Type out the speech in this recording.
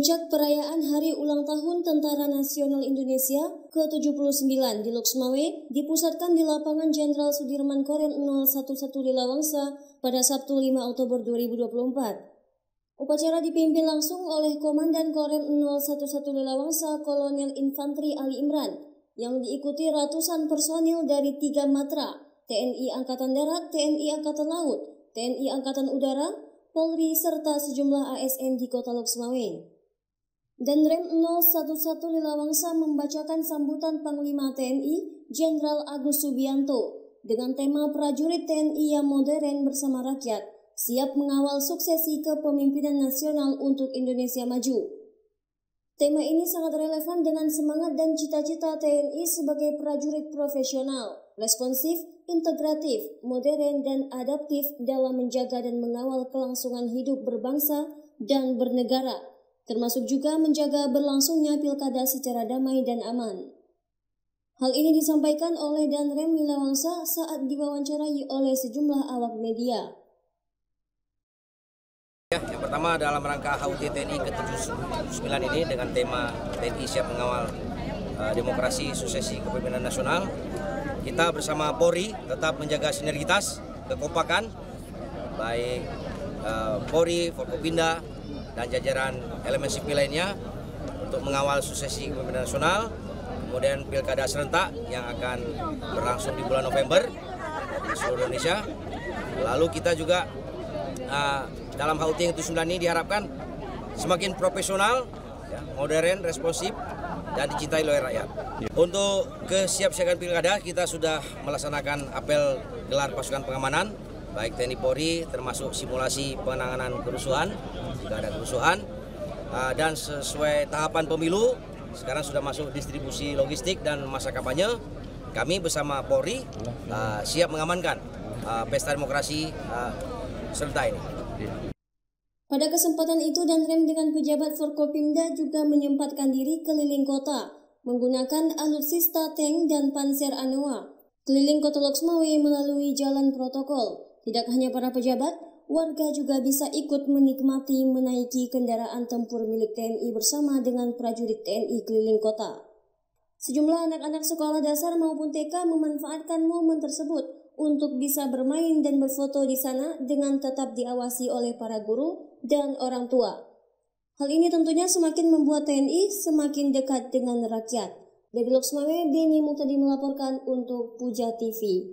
Puncak perayaan Hari Ulang Tahun Tentara Nasional Indonesia ke-79 di Loksmawe dipusatkan di Lapangan Jenderal Sudirman Korem 011 Lilawangsa pada Sabtu 5 Oktober 2024. Upacara dipimpin langsung oleh Komandan Korem 011 Lilawangsa Kolonel Infantri Ali Imran yang diikuti ratusan personil dari 3 matra, TNI Angkatan Darat, TNI Angkatan Laut, TNI Angkatan Udara, Polri, serta sejumlah ASN di Kota Loksmawe. Danrem 011 Lilawangsa membacakan sambutan Panglima TNI Jenderal Agus Subianto dengan tema prajurit TNI yang modern bersama rakyat, siap mengawal suksesi kepemimpinan nasional untuk Indonesia maju. Tema ini sangat relevan dengan semangat dan cita-cita TNI sebagai prajurit profesional, responsif, integratif, modern, dan adaptif dalam menjaga dan mengawal kelangsungan hidup berbangsa dan bernegara, termasuk juga menjaga berlangsungnya pilkada secara damai dan aman. Hal ini disampaikan oleh Danrem Lilawangsa saat diwawancarai oleh sejumlah awak media. Yang pertama dalam rangka HUT TNI ke-79 ini dengan tema TNI siap mengawal demokrasi, suksesi kepemimpinan nasional. Kita bersama Polri tetap menjaga sinergitas, kekompakan, baik Polri, Forkopimda, dan jajaran elemen sipil lainnya untuk mengawal suksesi kepemimpinan nasional, kemudian pilkada serentak yang akan berlangsung di bulan November di seluruh Indonesia. Lalu kita juga dalam HUT yang ke-79 ini diharapkan semakin profesional, modern, responsif, dan dicintai oleh rakyat. Untuk kesiapsiagaan pilkada, kita sudah melaksanakan apel gelar pasukan pengamanan, baik TNI Polri, termasuk simulasi penanganan kerusuhan, jika ada kerusuhan, dan sesuai tahapan pemilu, sekarang sudah masuk distribusi logistik dan masa kampanye. Kami bersama Polri siap mengamankan pesta demokrasi serentak ini. Pada kesempatan itu, Danrem dengan pejabat Forkopimda juga menyempatkan diri keliling kota menggunakan alutsista tank dan panser Anoa. Keliling kota Loksmawe melalui jalan protokol. Tidak hanya para pejabat, warga juga bisa ikut menikmati menaiki kendaraan tempur milik TNI bersama dengan prajurit TNI keliling kota. Sejumlah anak-anak sekolah dasar maupun TK memanfaatkan momen tersebut untuk bisa bermain dan berfoto di sana dengan tetap diawasi oleh para guru dan orang tua. Hal ini tentunya semakin membuat TNI semakin dekat dengan rakyat. Dari Loksmawe, Denny Muhtadi melaporkan untuk Puja TV.